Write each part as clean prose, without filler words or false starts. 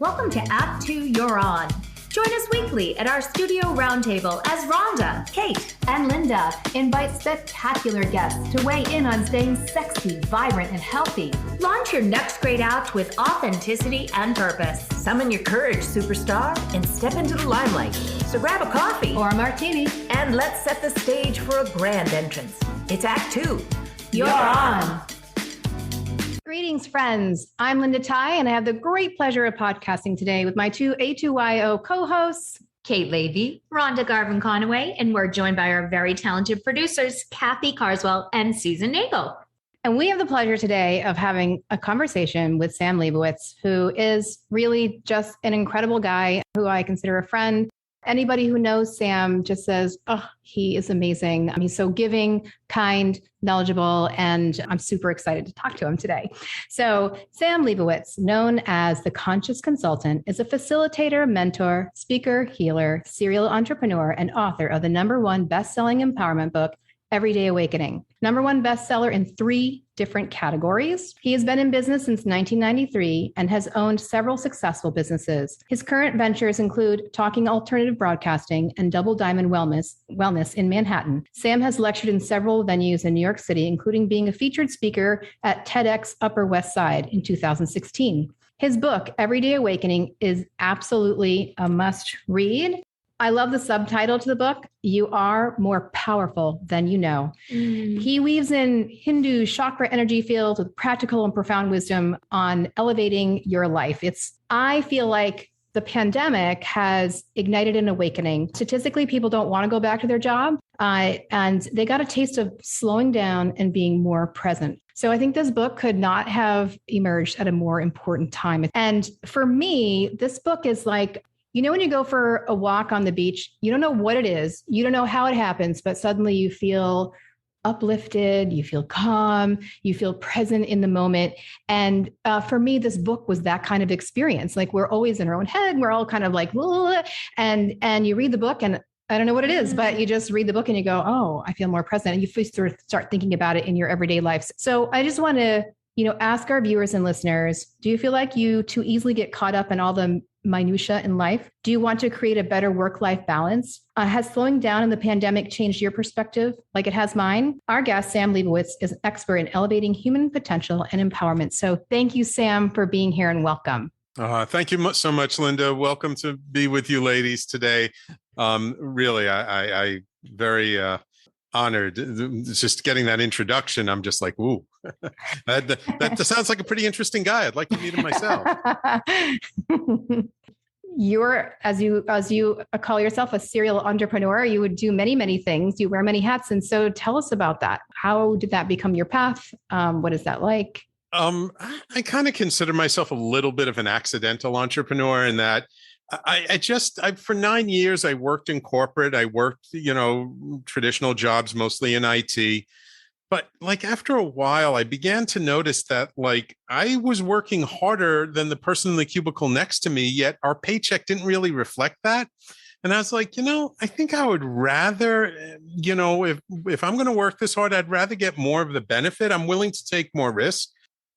Welcome to Act 2 You're On. Join us weekly at our studio roundtable as Rhonda, Kate, and Linda invite spectacular guests to weigh in on staying sexy, vibrant, and healthy. Launch your next great act with authenticity and purpose. Summon your courage, superstar, and step into the limelight. So grab a coffee or a martini, and let's set the stage for a grand entrance. It's Act 2. You're on. Greetings, friends. I'm Linda Ty, and I have the great pleasure of podcasting today with my two A2YO co-hosts, Kate Levy, Rhonda Garvin-Conaway, and we're joined by our very talented producers, Kathy Carswell and Susan Nagel. And we have the pleasure today of having a conversation with Sam Liebowitz, who is really just an incredible guy who I consider a friend. Anybody who knows Sam just says, oh, he is amazing. He's so giving, kind, knowledgeable, and I'm super excited to talk to him today. So Sam Liebowitz, known as the Conscious Consultant, is a facilitator, mentor, speaker, healer, serial entrepreneur, and author of the #1 best-selling empowerment book, Everyday Awakening. #1 bestseller in 3 different categories. He has been in business since 1993 and has owned several successful businesses. His current ventures include Talking Alternative Broadcasting and Double Diamond Wellness in Manhattan. Sam has lectured in several venues in New York City, including being a featured speaker at TEDx Upper West Side in 2016. His book, Everyday Awakening, is absolutely a must read. I love the subtitle to the book, You Are More Powerful Than You Know. He weaves in Hindu chakra energy fields with practical and profound wisdom on elevating your life. I feel like the pandemic has ignited an awakening. Statistically, people don't want to go back to their job, and they got a taste of slowing down and being more present. So I think this book could not have emerged at a more important time. And for me, this book is like, you know, when you go for a walk on the beach, you don't know what it is, you don't know how it happens, but suddenly you feel uplifted, you feel calm, you feel present in the moment. And for me, this book was that kind of experience. Like, we're always in our own head, we're all kind of like, and you read the book, and I don't know what it is, but you just read the book and you go, oh, I feel more present. And you sort of start thinking about it in your everyday life. So I just want to, ask our viewers and listeners, do you feel like you too easily get caught up in all the minutia in life? Do you want to create a better work-life balance? Has slowing down in the pandemic changed your perspective like it has mine? Our guest, Sam Liebowitz, is an expert in elevating human potential and empowerment. So thank you, Sam, for being here, and welcome. Thank you so much, Linda. Welcome to be with you ladies today. Really, I very honored. Just getting that introduction, I'm just like, ooh, that sounds like a pretty interesting guy. I'd like to meet him myself. You're, as you call yourself, a serial entrepreneur. You would do many, many things. You wear many hats. And so tell us about that. How did that become your path? What is that like? I kind of consider myself a little bit of an accidental entrepreneur in that I for 9 years, I worked in corporate. I worked, traditional jobs, mostly in IT. But like after a while, I began to notice that like I was working harder than the person in the cubicle next to me, yet our paycheck didn't really reflect that. And I was like, I think I would rather, if I'm going to work this hard, I'd rather get more of the benefit. I'm willing to take more risk,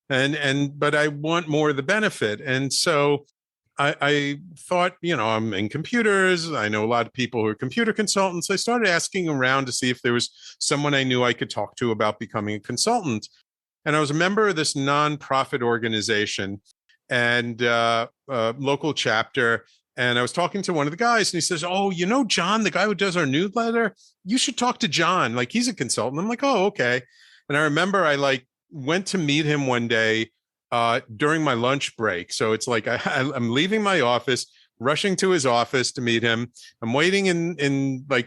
but I want more of the benefit. And so I thought, I'm in computers. I know a lot of people who are computer consultants. I started asking around to see if there was someone I knew I could talk to about becoming a consultant. And I was a member of this nonprofit organization and local chapter. And I was talking to one of the guys, and he says, oh, John, the guy who does our newsletter, you should talk to John. Like, he's a consultant. I'm like, oh, okay. And I remember I went to meet him one day during my lunch break. So it's like I'm leaving my office, rushing to his office to meet him. I'm waiting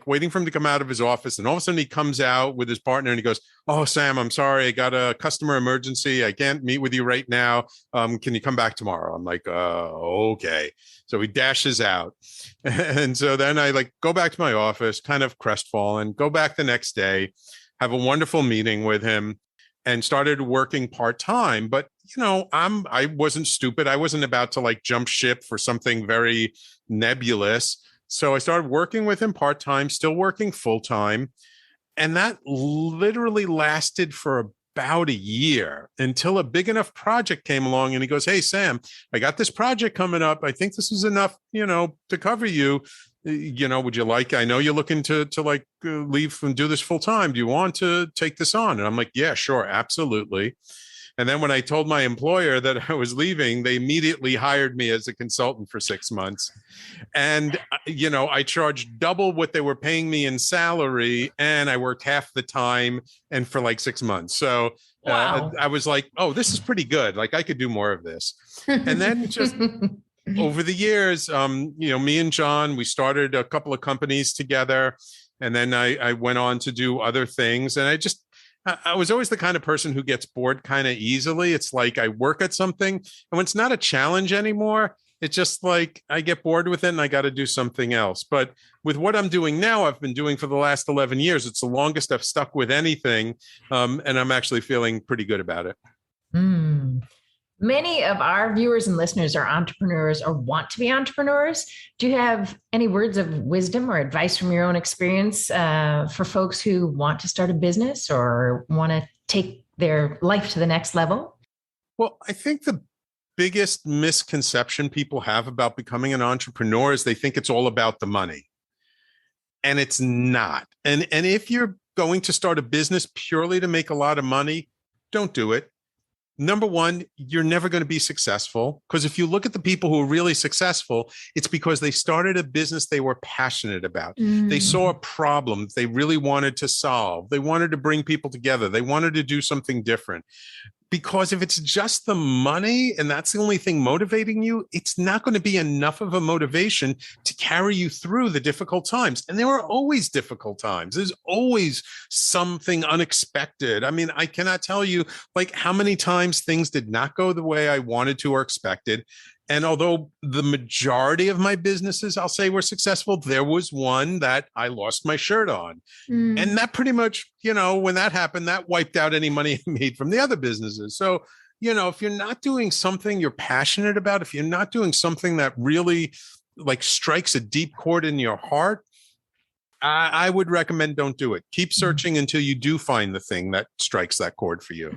waiting for him to come out of his office. And all of a sudden he comes out with his partner and he goes, oh, Sam, I'm sorry. I got a customer emergency. I can't meet with you right now. Can you come back tomorrow? I'm like, okay. So he dashes out. And so then I go back to my office, kind of crestfallen, go back the next day, have a wonderful meeting with him, and started working part-time. But I wasn't stupid. I wasn't about to jump ship for something very nebulous. So I started working with him part-time, still working full-time. And that literally lasted for about a year until a big enough project came along, and he goes, "Hey, Sam, I got this project coming up. I think this is enough, to cover you. Would you like, I know you're looking to leave and do this full time. Do you want to take this on?" And I'm like, "Yeah, sure. Absolutely." And then when I told my employer that I was leaving, they immediately hired me as a consultant for 6 months. And, I charged double what they were paying me in salary, and I worked half the time and for like 6 months. So Wow. I was like, oh, this is pretty good. Like I could do more of this. And then just over the years, me and John, we started a couple of companies together. And then I went on to do other things. And I was always the kind of person who gets bored kind of easily. It's like I work at something, and when it's not a challenge anymore, it's just like I get bored with it and I got to do something else. But with what I'm doing now, I've been doing for the last 11 years. It's the longest I've stuck with anything. And I'm actually feeling pretty good about it. Many of our viewers and listeners are entrepreneurs or want to be entrepreneurs. Do you have any words of wisdom or advice from your own experience for folks who want to start a business or want to take their life to the next level? Well, I think the biggest misconception people have about becoming an entrepreneur is they think it's all about the money. And it's not. And if you're going to start a business purely to make a lot of money, don't do it. Number one, you're never going to be successful, because if you look at the people who are really successful, it's because they started a business they were passionate about. They saw a problem they really wanted to solve. They wanted to bring people together. They wanted to do something different. Because if it's just the money and that's the only thing motivating you, it's not going to be enough of a motivation to carry you through the difficult times. And there are always difficult times. There's always something unexpected. I mean, I cannot tell you how many times things did not go the way I wanted to or expected. And although the majority of my businesses, I'll say, were successful, there was one that I lost my shirt on. And that pretty much, when that happened, that wiped out any money I made from the other businesses. So, if you're not doing something you're passionate about, if you're not doing something that really strikes a deep chord in your heart, I would recommend don't do it. Keep searching until you do find the thing that strikes that chord for you.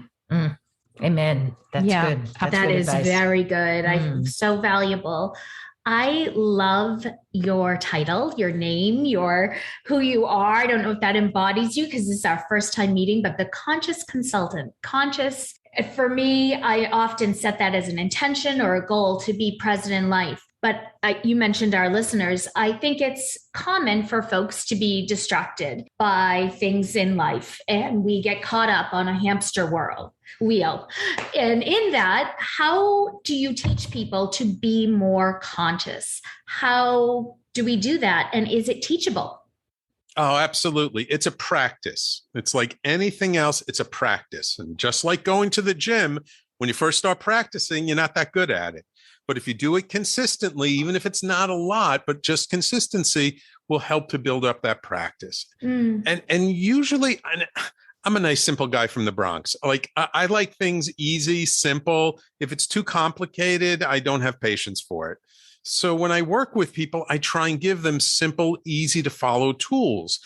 Amen. That's good. That is very good. So valuable. I love your title, your name, who you are. I don't know if that embodies you because this is our first time meeting, but the conscious consultant. Conscious, for me, I often set that as an intention or a goal to be present in life. But you mentioned our listeners. I think it's common for folks to be distracted by things in life, and we get caught up on a hamster wheel. And in that, how do you teach people to be more conscious? How do we do that? And is it teachable? Oh, absolutely. It's a practice. It's like anything else. It's a practice. And just like going to the gym, when you first start practicing, you're not that good at it. But if you do it consistently, even if it's not a lot, but just consistency will help to build up that practice. And usually, I'm a nice, simple guy from the Bronx. I like things easy, simple. If it's too complicated, I don't have patience for it. So when I work with people, I try and give them simple, easy to follow tools.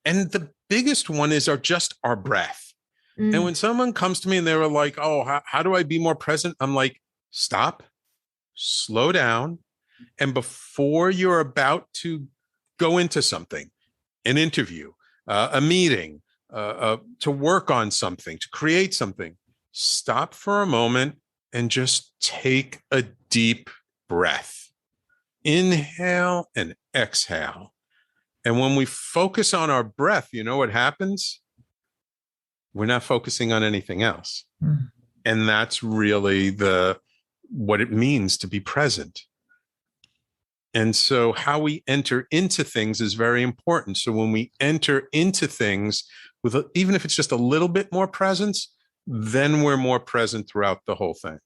And the biggest one is just our breath. And when someone comes to me and they were like, oh, how do I be more present? I'm like, stop. Slow down. And before you're about to go into something, an interview, a meeting, to work on something, to create something, stop for a moment and just take a deep breath. Inhale and exhale. And when we focus on our breath, you know what happens? We're not focusing on anything else. And that's really what it means to be present. And so how we enter into things is very important. So when we enter into things with, even if it's just a little bit more presence, then we're more present throughout the whole thing.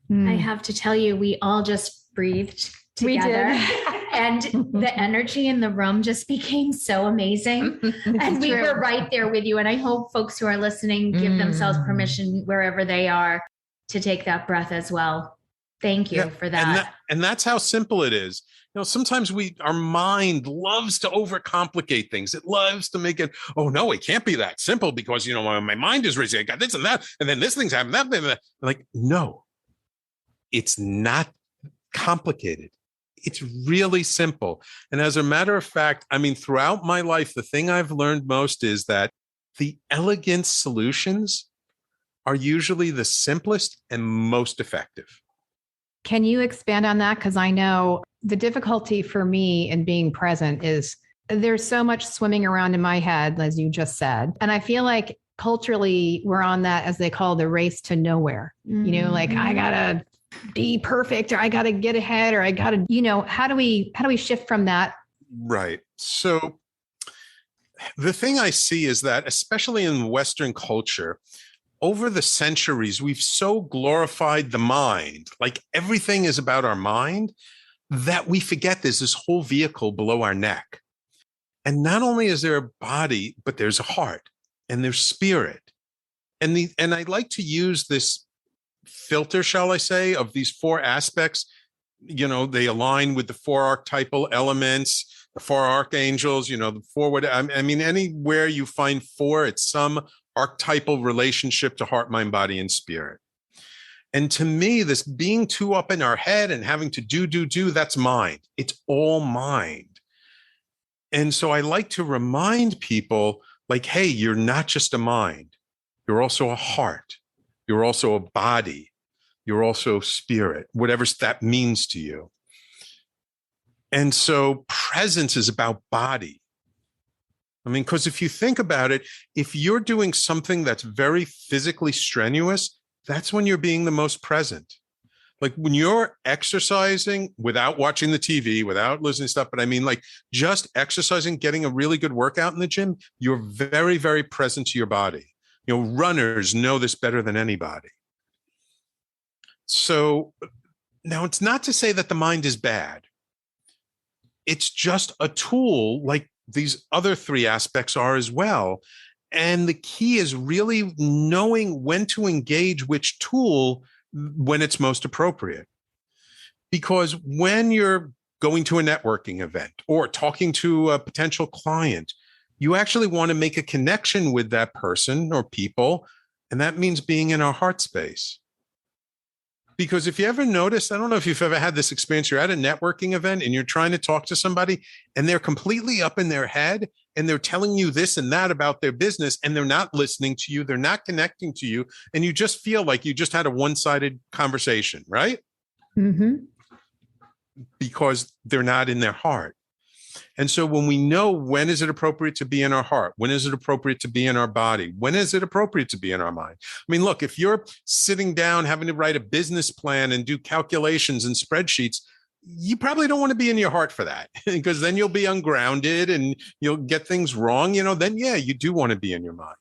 I have to tell you, we all just breathed together. We did. And the energy in the room just became so amazing. And we were right there with you. And I hope folks who are listening give themselves permission wherever they are to take that breath as well. Thank you for that. And that's how simple it is. Sometimes our mind loves to overcomplicate things. It loves to make it, oh no, it can't be that simple because, my mind is racing. I got this and that, and then this thing's happened, that. Like, no, it's not complicated. It's really simple. And as a matter of fact, throughout my life, the thing I've learned most is that the elegant solutions are usually the simplest and most effective. Can you expand on that? Because I know the difficulty for me in being present is there's so much swimming around in my head, as you just said. And I feel like culturally we're on that, as they call the race to nowhere. Like I gotta be perfect, or I gotta get ahead, or I gotta, how do we shift from that? Right. So the thing I see is that, especially in Western culture, over the centuries, we've so glorified the mind, like everything is about our mind, that we forget there's this whole vehicle below our neck. And not only is there a body, but there's a heart and there's spirit. And I like to use this filter, shall I say, of these four aspects. They align with the four archetypal elements, the four archangels, the four, anywhere you find four, it's some archetypal relationship to heart, mind, body, and spirit. And to me, this being too up in our head and having to do, that's mind. It's all mind. And so I like to remind people, like, hey, you're not just a mind. You're also a heart. You're also a body. You're also spirit, whatever that means to you. And so presence is about body. Because if you think about it, if you're doing something that's very physically strenuous, that's when you're being the most present. Like when you're exercising without watching the TV, without listening to stuff, but like just exercising, getting a really good workout in the gym, you're very, very present to your body. Runners know this better than anybody. So now it's not to say that the mind is bad. It's just a tool like these other three aspects are as well. And the key is really knowing when to engage which tool when it's most appropriate. Because when you're going to a networking event or talking to a potential client, you actually want to make a connection with that person or people. And that means being in our heart space. Because if you ever notice, I don't know if you've ever had this experience, you're at a networking event and you're trying to talk to somebody and they're completely up in their head and they're telling you this and that about their business and they're not listening to you, they're not connecting to you, and you just feel like you just had a one-sided conversation, right? Mm-hmm. Because they're not in their heart. And so when we know when is it appropriate to be in our heart, when is it appropriate to be in our body, when is it appropriate to be in our mind? Look, if you're sitting down having to write a business plan and do calculations and spreadsheets, you probably don't want to be in your heart for that because then you'll be ungrounded and you'll get things wrong. Then you do want to be in your mind.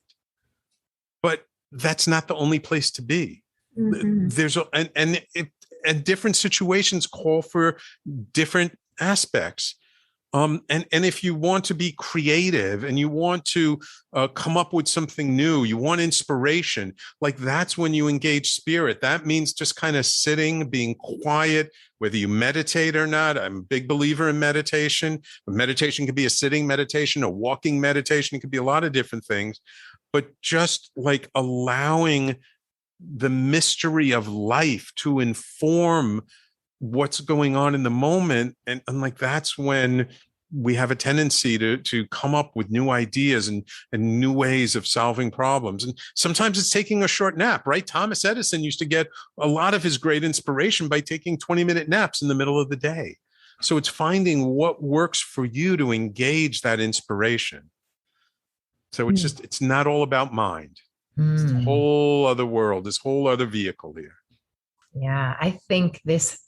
But that's not the only place to be. Mm-hmm. And different situations call for different aspects. And if you want to be creative and you want to come up with something new, you want inspiration, like that's when you engage spirit. That means just kind of sitting, being quiet, whether you meditate or not. I'm a big believer in meditation. Meditation could be a sitting meditation, a walking meditation. It could be a lot of different things, but just like allowing the mystery of life to inform what's going on in the moment. And like, that's when we have a tendency to come up with new ideas and new ways of solving problems. And sometimes it's taking a short nap, right? Thomas Edison used to get a lot of his great inspiration by taking 20-minute naps in the middle of the day. So it's finding what works for you to engage that inspiration. So it's just, it's not all about mind. It's a whole other world, this whole other vehicle here. Yeah, I think this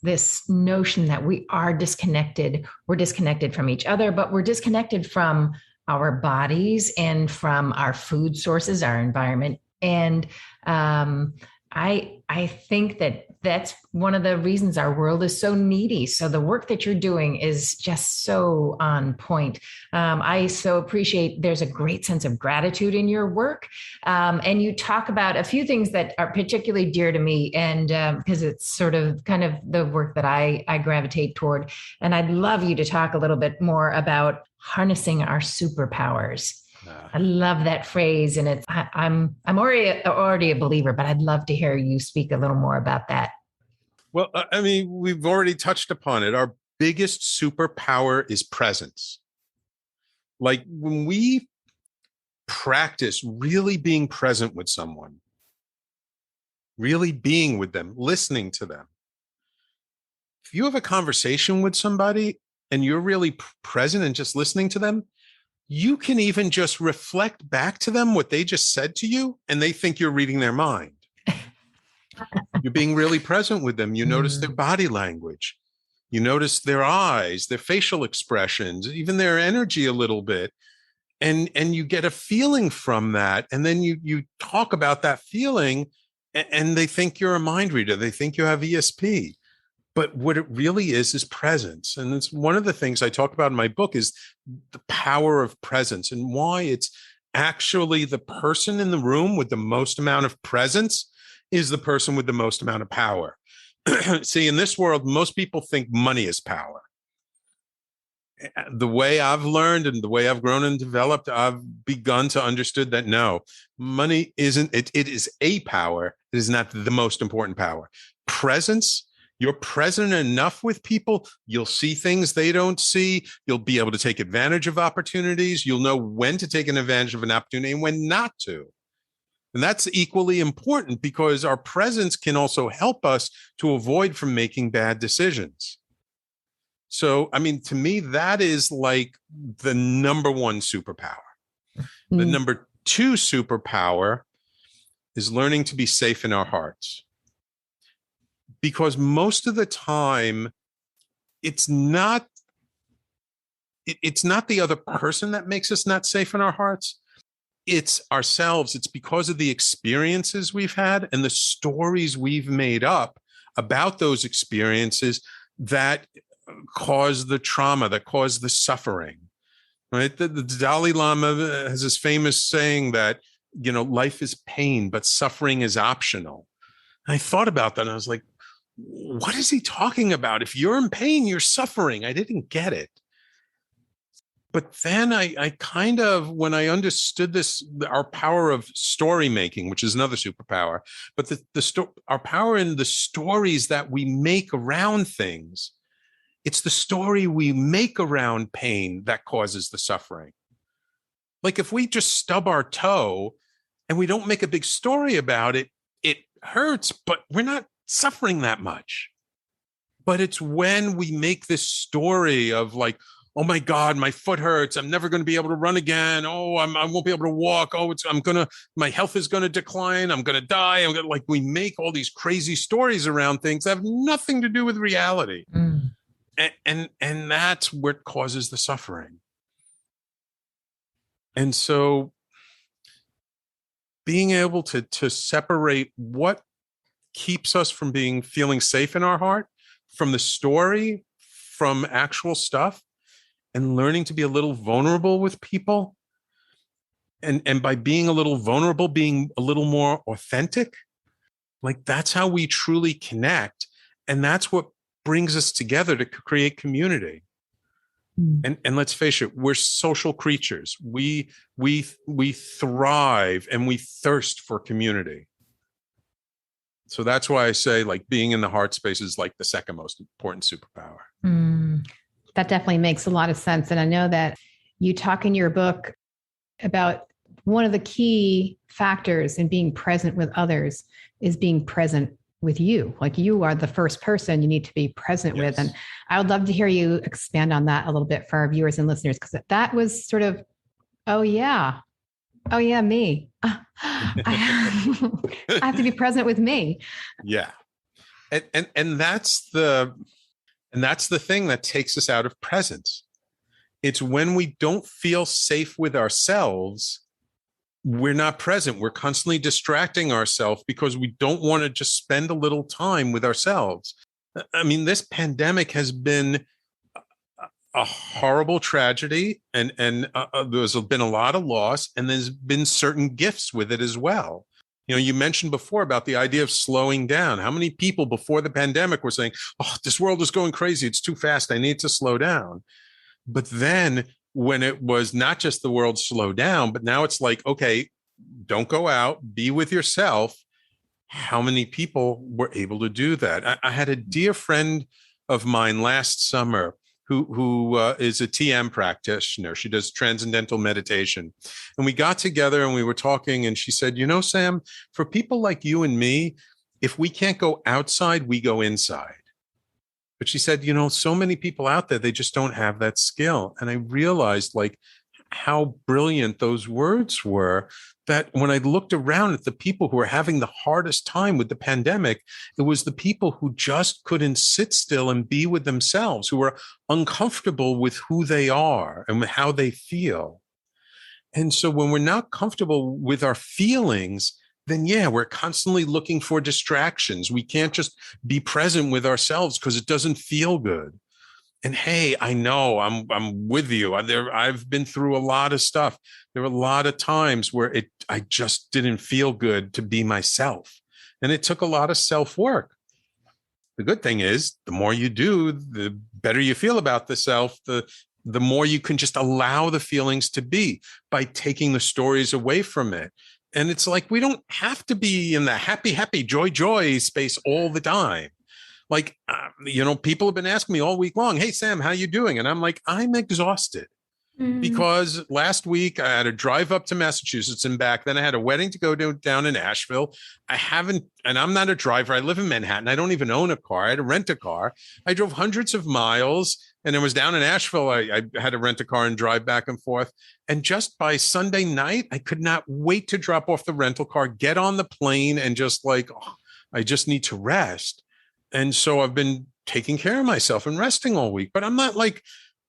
notion that we are disconnected, we're disconnected from each other, but we're disconnected from our bodies and from our food sources, our environment. And I think that that's one of the reasons our world is so needy. So the work that you're doing is just so on point. I so appreciate there's a great sense of gratitude in your work. And you talk about a few things that are particularly dear to me, and because it's sort of kind of the work that I gravitate toward. And I'd love you to talk a little bit more about harnessing our superpowers. I love that phrase, and I'm already a believer, but I'd love to hear you speak a little more about that. Well, I mean, we've already touched upon it. Our biggest superpower is presence. Like when we practice really being present with someone, really being with them, listening to them. If you have a conversation with somebody and you're really present and just listening to them, you can even just reflect back to them what they just said to you, and they think you're reading their mind. You're being really present with them. You notice their body language. You notice their eyes, their facial expressions, even their energy a little bit. And you get a feeling from that. And then you talk about that feeling, and they think you're a mind reader. They think you have ESP. But what it really is presence. And it's one of the things I talk about in my book is the power of presence, and why it's actually the person in the room with the most amount of presence is the person with the most amount of power. See, in this world, most people think money is power. The way I've learned and the way I've grown and developed, I've begun to understand that no, money isn't, it is a power. It is not the most important power. Presence. You're present enough with people, you'll see things they don't see. You'll be able to take advantage of opportunities. You'll know when to take an advantage of an opportunity and when not to. And that's equally important, because our presence can also help us to avoid from making bad decisions. So, I mean, to me, that is like the number one superpower. The number two superpower is learning to be safe in our hearts. Because most of the time, it's not the other person that makes us not safe in our hearts. It's ourselves. It's because of the experiences we've had and the stories we've made up about those experiences that cause the trauma, that cause the suffering. Right? The Dalai Lama has this famous saying that, life is pain, but suffering is optional. And I thought about that, and I was like, what is he talking about? If you're in pain, you're suffering. I didn't get it. But then I kind of, when I understood this, our power of story making, which is another superpower, but our power in the stories that we make around things, it's the story we make around pain that causes the suffering. Like if we just stub our toe and we don't make a big story about it, it hurts, but we're not suffering that much. But it's when we make this story of like, oh my God, my foot hurts. I'm never going to be able to run again. Oh, I won't be able to walk. Oh, my health is going to decline. I'm going to die. Like we make all these crazy stories around things that have nothing to do with reality. And that's what causes the suffering. And so being able to separate what keeps us from feeling safe in our heart from the story, from actual stuff, and learning to be a little vulnerable with people. And by being a little vulnerable, being a little more authentic, like that's how we truly connect. And that's what brings us together to create community. And let's face it, we're social creatures. We thrive and we thirst for community. So that's why I say like being in the heart space is like the second most important superpower. That definitely makes a lot of sense. And I know that you talk in your book about one of the key factors in being present with others is being present with you. Like you are the first person you need to be present with. And I would love to hear you expand on that a little bit for our viewers and listeners, because that was sort of, oh yeah, me. I have to be present with me. Yeah. And that's the thing that takes us out of presence. It's when we don't feel safe with ourselves we're not present. We're constantly distracting ourselves because we don't want to just spend a little time with ourselves. I mean, this pandemic has been a horrible tragedy, and there's been a lot of loss, and there's been certain gifts with it as well. You know, you mentioned before about the idea of slowing down. How many people before the pandemic were saying, "Oh, this world is going crazy. It's too fast. I need to slow down." But then when it was not just the world slow down, but now it's like, okay, don't go out, be with yourself. How many people were able to do that? I had a dear friend of mine last summer who is a TM practitioner. She does transcendental meditation. And we got together and we were talking, and she said, you know, Sam, for people like you and me, if we can't go outside, we go inside. But she said, you know, so many people out there, they just don't have that skill. And I realized like how brilliant those words were, that when I looked around at the people who were having the hardest time with the pandemic, it was the people who just couldn't sit still and be with themselves, who were uncomfortable with who they are and how they feel. And so when we're not comfortable with our feelings, then yeah, we're constantly looking for distractions. We can't just be present with ourselves because it doesn't feel good. And hey, I know I'm with you. I've been through a lot of stuff. There were a lot of times where I just didn't feel good to be myself. And it took a lot of self-work. The good thing is, the more you do, the better you feel about the self, the more you can just allow the feelings to be by taking the stories away from it. And it's like, we don't have to be in the happy, happy, joy, joy space all the time. Like, you know, people have been asking me all week long, hey, Sam, how you doing? And I'm like, I'm exhausted because last week I had to drive up to Massachusetts and back. Then I had a wedding to go to down in Asheville. And I'm not a driver. I live in Manhattan. I don't even own a car. I had to rent a car. I drove hundreds of miles. And it was down in Asheville. I had to rent a car and drive back and forth. And just by Sunday night, I could not wait to drop off the rental car, get on the plane, and just like, oh, I just need to rest. And so I've been taking care of myself and resting all week. But I'm not like,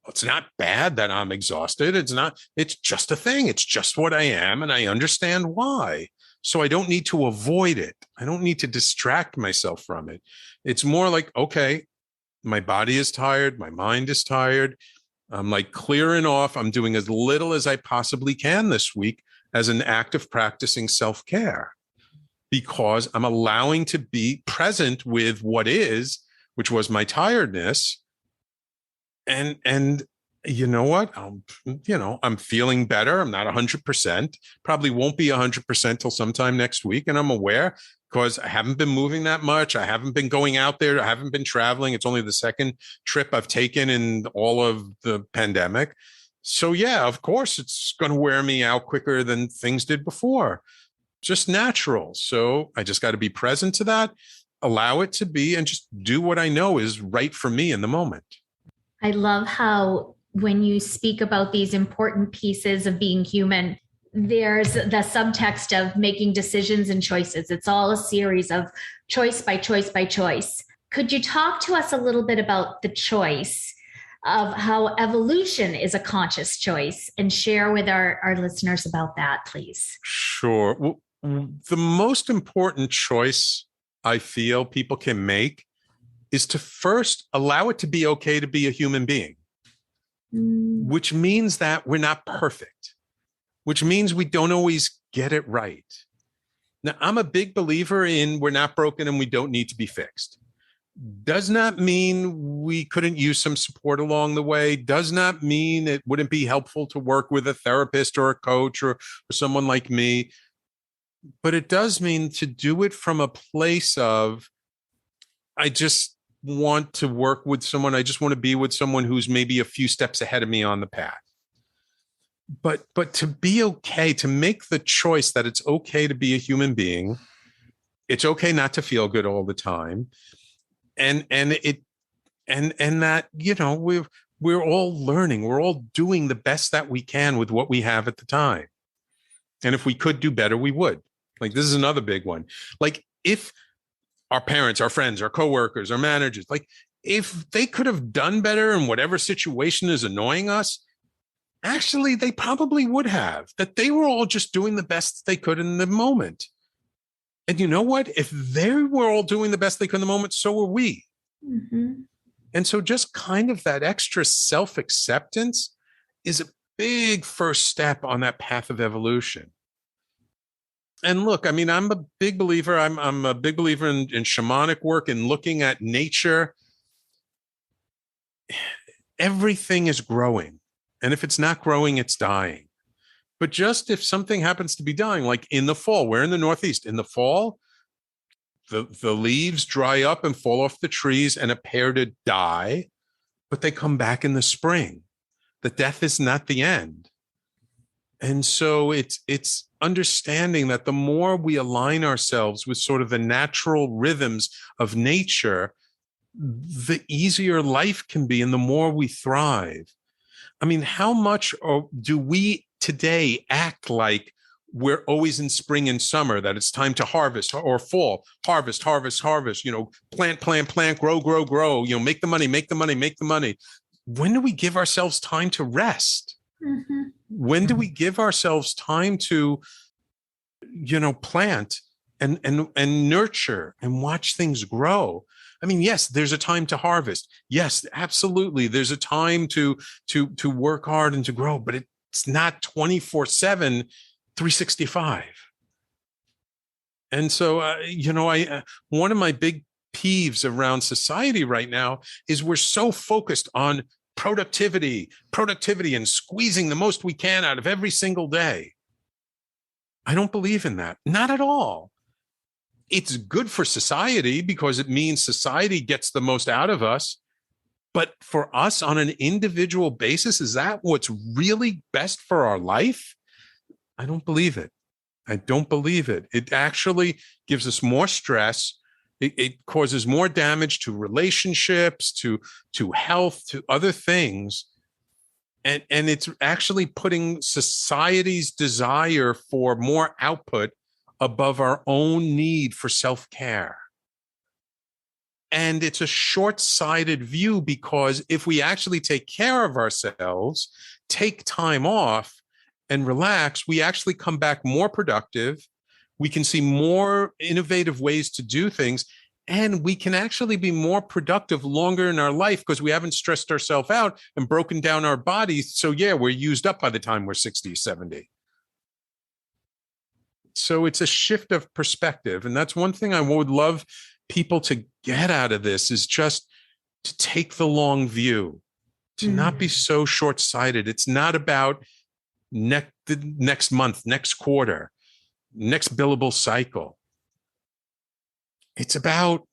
it's not bad that I'm exhausted. It's just a thing. It's just what I am. And I understand why. So I don't need to avoid it. I don't need to distract myself from it. It's more like, okay, my body is tired. My mind is tired. I'm like clearing off. I'm doing as little as I possibly can this week as an act of practicing self-care, because I'm allowing to be present with what is, which was my tiredness. And you know what? I'm feeling better. I'm not 100%, probably won't be 100% till sometime next week. And I'm aware, because I haven't been moving that much. I haven't been going out there. I haven't been traveling. It's only the second trip I've taken in all of the pandemic. So yeah, of course, it's going to wear me out quicker than things did before. Just natural. So I just got to be present to that, allow it to be, and just do what I know is right for me in the moment. I love how when you speak about these important pieces of being human, there's the subtext of making decisions and choices. It's all a series of choice by choice by choice. Could you talk to us a little bit about the choice of how evolution is a conscious choice, and share with our listeners about that, please? Sure. Well, the most important choice I feel people can make is to first allow it to be okay to be a human being, which means that we're not perfect, which means we don't always get it right. Now, I'm a big believer in we're not broken and we don't need to be fixed. Does not mean we couldn't use some support along the way. Does not mean it wouldn't be helpful to work with a therapist or a coach or someone like me. But it does mean to do it from a place of, I just want to work with someone. I just want to be with someone who's maybe a few steps ahead of me on the path. But to be okay, to make the choice that it's okay to be a human being, it's okay not to feel good all the time. And that, you know, we're all learning. We're all doing the best that we can with what we have at the time. And if we could do better, we would. Like, this is another big one. Like, if our parents, our friends, our coworkers, our managers, like, if they could have done better in whatever situation is annoying us, Actually, they probably would have, that they were all just doing the best they could in the moment. And you know what? If they were all doing the best they could in the moment, so were we. Mm-hmm. And so just kind of that extra self-acceptance is a big first step on that path of evolution. And look, I mean, I'm a big believer. I'm a big believer in shamanic work and looking at nature. Everything is growing. And if it's not growing, it's dying. But just if something happens to be dying, like in the fall, we're in the Northeast, in the fall, the leaves dry up and fall off the trees and appear to die, but they come back in the spring. The death is not the end. And so it's understanding that the more we align ourselves with sort of the natural rhythms of nature, the easier life can be and the more we thrive. I mean, how much do we today act like we're always in spring and summer, that it's time to harvest, or fall, harvest, plant, grow, make the money. When do we give ourselves time to rest? Mm-hmm. When do we give ourselves time to, plant and nurture and watch things grow? I mean, yes, there's a time to harvest. Yes, absolutely. There's a time to work hard and to grow, but it's not 24/7, 365. And so, one of my big peeves around society right now is we're so focused on productivity and squeezing the most we can out of every single day. I don't believe in that. Not at all. It's good for society because it means society gets the most out of us. But for us on an individual basis, is that what's really best for our life? I don't believe it. I don't believe it. It actually gives us more stress. It causes more damage to relationships, to health, to other things. And it's actually putting society's desire for more output above our own need for self-care. And it's a short-sighted view, because if we actually take care of ourselves, take time off and relax, we actually come back more productive. We can see more innovative ways to do things, and we can actually be more productive longer in our life because we haven't stressed ourselves out and broken down our bodies. So yeah, we're used up by the time we're 60, 70. So it's a shift of perspective. And that's one thing I would love people to get out of this, is just to take the long view, to not be so short-sighted. It's not about the next month, next quarter, next billable cycle. It's about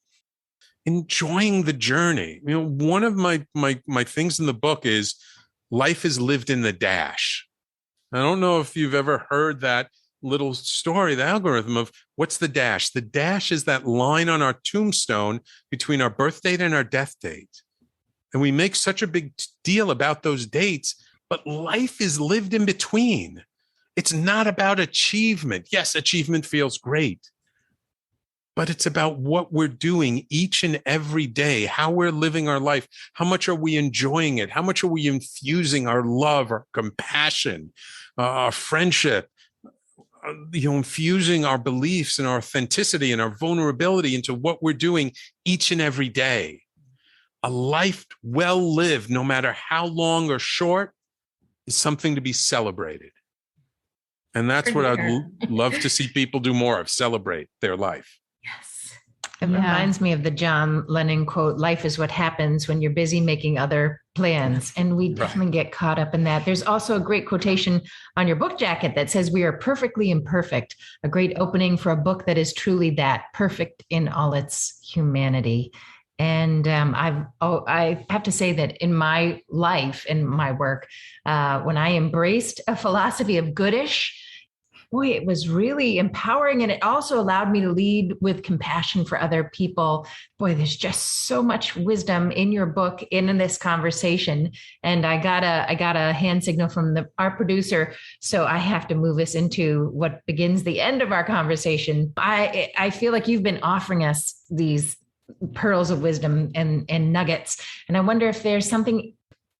enjoying the journey. One of my things in the book is life is lived in the dash. I don't know if you've ever heard that little story, the algorithm of what's the dash. The dash is that line on our tombstone between our birth date and our death date. And we make such a big deal about those dates, but life is lived in between. It's not about achievement. Yes, achievement feels great, but it's about what we're doing each and every day, how we're living our life, how much are we enjoying it, how much are we infusing our love, our compassion, our friendship, infusing our beliefs and our authenticity and our vulnerability into what we're doing each and every day. A life well lived, no matter how long or short, is something to be celebrated. And that's what I'd love to see people do more of, celebrate their life. Yes. It reminds me of the John Lennon quote, "Life is what happens when you're busy making other plans." And we definitely get caught up in that. There's also a great quotation on your book jacket that says, "We are perfectly imperfect," a great opening for a book that is truly that, perfect in all its humanity. And I have to say that in my life, in my work, when I embraced a philosophy of goodish, boy, it was really empowering. And it also allowed me to lead with compassion for other people. Boy, there's just so much wisdom in your book, in this conversation. And I got a hand signal from our producer. So I have to move us into what begins the end of our conversation. I feel like you've been offering us these pearls of wisdom and nuggets. And I wonder if there's something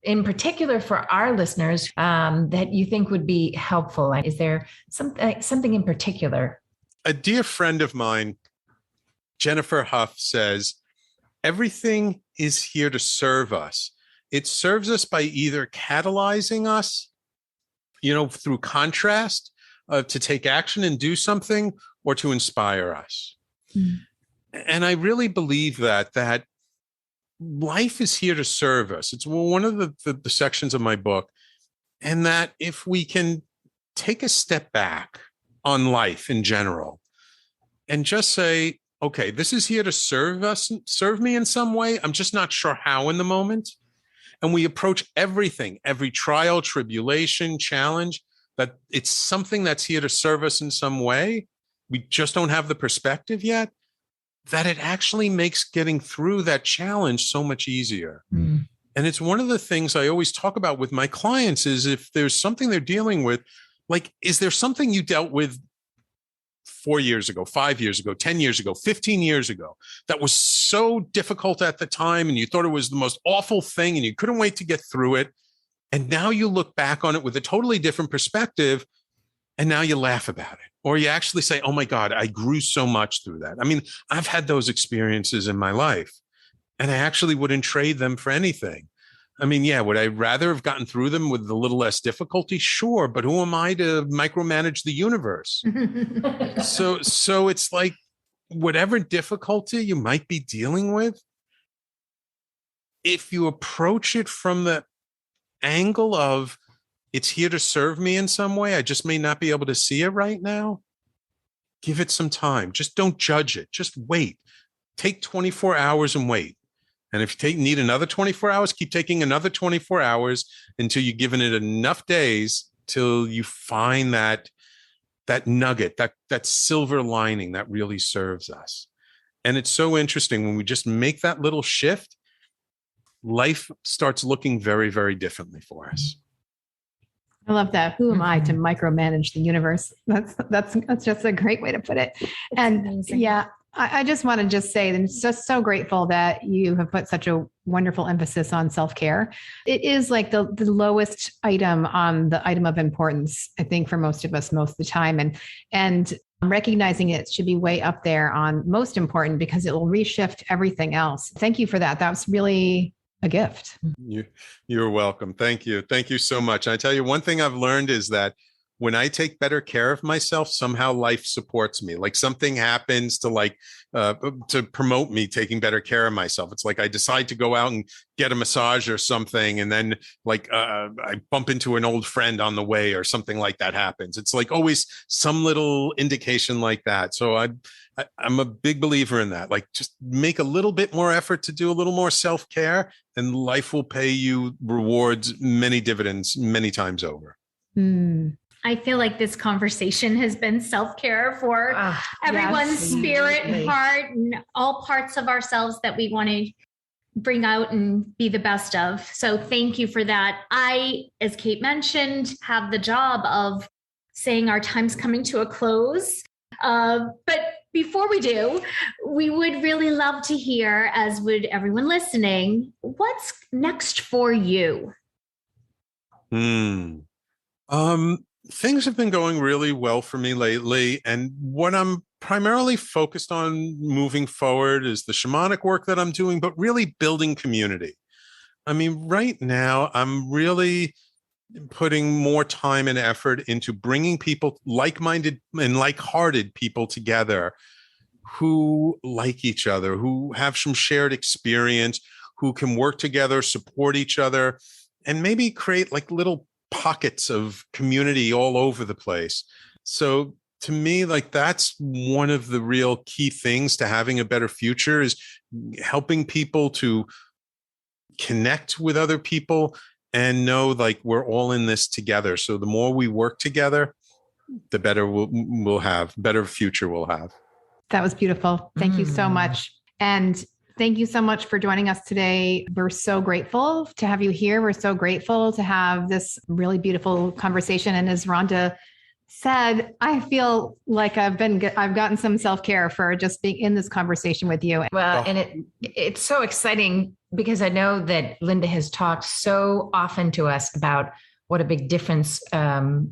in particular for our listeners that you think would be helpful? Is there something in particular? A dear friend of mine, Jennifer Huff, says, everything is here to serve us. It serves us by either catalyzing us, through contrast, to take action and do something, or to inspire us. Mm. And I really believe that life is here to serve us. It's one of the sections of my book. And that if we can take a step back on life in general and just say, okay, this is here to serve me in some way. I'm just not sure how in the moment. And we approach everything, every trial, tribulation, challenge, that it's something that's here to serve us in some way. We just don't have the perspective yet, that it actually makes getting through that challenge so much easier. Mm. And it's one of the things I always talk about with my clients is if there's something they're dealing with, like, is there something you dealt with 4 years ago, 5 years ago, 10 years ago, 15 years ago, that was so difficult at the time and you thought it was the most awful thing and you couldn't wait to get through it. And now you look back on it with a totally different perspective and now you laugh about it. Or you actually say, oh my God, I grew so much through that. I mean, I've had those experiences in my life and I actually wouldn't trade them for anything. I mean, yeah, would I rather have gotten through them with a little less difficulty? Sure. But who am I to micromanage the universe? So it's like whatever difficulty you might be dealing with, if you approach it from the angle of it's here to serve me in some way, I just may not be able to see it right now, give it some time. Just don't judge it. Just wait. Take 24 hours and wait. And if you need another 24 hours, keep taking another 24 hours until you've given it enough days till you find that nugget, that silver lining that really serves us. And it's so interesting when we just make that little shift, life starts looking very, very differently for us. I love that. Who am I to micromanage the universe? That's just a great way to put it. And amazing. Yeah, I just want to just say that I'm just so grateful that you have put such a wonderful emphasis on self-care. It is like the lowest item on the item of importance, I think, for most of us most of the time. And recognizing it should be way up there on most important because it will reshift everything else. Thank you for that. That was really a gift. You're welcome. Thank you. Thank you so much. And I tell you, one thing I've learned is that when I take better care of myself, somehow life supports me. Like something happens to promote me taking better care of myself. It's like I decide to go out and get a massage or something. And then I bump into an old friend on the way or something like that happens. It's like always some little indication like that. So I'm a big believer in that. Like just make a little bit more effort to do a little more self-care and life will pay you rewards, many dividends, many times over. Mm. I feel like this conversation has been self-care for everyone's spirit and heart and all parts of ourselves that we want to bring out and be the best of. So thank you for that. I, as Kate mentioned, have the job of saying our time's coming to a close. But before we do, we would really love to hear, as would everyone listening, what's next for you? Things have been going really well for me lately. And what I'm primarily focused on moving forward is the shamanic work that I'm doing, but really building community. I mean, right now, I'm really putting more time and effort into bringing people, like-minded and like-hearted people together who like each other, who have some shared experience, who can work together, support each other, and maybe create like little pockets of community all over the place. So to me, like that's one of the real key things to having a better future is helping people to connect with other people and know like we're all in this together. So the more we work together, the better we'll have, better future we'll have. That was beautiful. Thank you so much. And thank you so much for joining us today. We're so grateful to have you here. We're so grateful to have this really beautiful conversation. And as Rhonda said, I feel like I've gotten some self-care for just being in this conversation with you. Well, and it's so exciting because I know that Linda has talked so often to us about what a big difference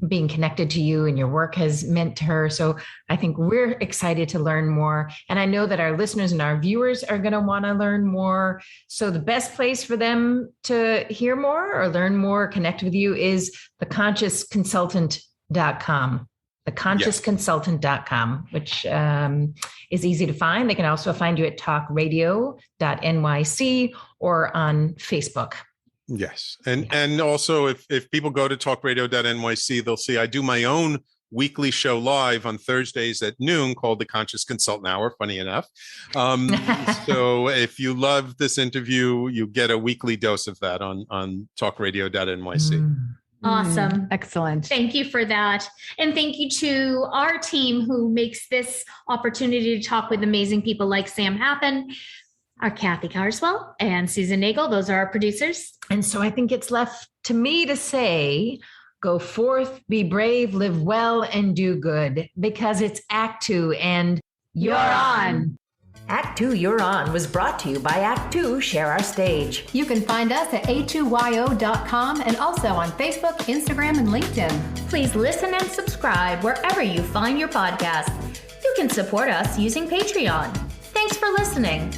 being connected to you and your work has meant to her. So I think we're excited to learn more. And I know that our listeners and our viewers are going to want to learn more. So the best place for them to hear more or learn more, connect with you is theconsciousconsultant.com. theconsciousconsultant.com, which is easy to find. They can also find you at talkradio.nyc or on Facebook. Yes. And also if people go to talkradio.nyc, they'll see I do my own weekly show live on Thursdays at noon called the Conscious Consultant Hour, funny enough. So if you love this interview, you get a weekly dose of that on talkradio.nyc. Awesome. Excellent. Thank you for that. And thank you to our team who makes this opportunity to talk with amazing people like Sam happen. Our Kathy Carswell and Susan Nagel. Those are our producers. And so I think it's left to me to say, go forth, be brave, live well, and do good, because it's Act 2 and you're on. Act 2 You're On was brought to you by Act 2 Share Our Stage. You can find us at a2yo.com and also on Facebook, Instagram, and LinkedIn. Please listen and subscribe wherever you find your podcast. You can support us using Patreon. Thanks for listening.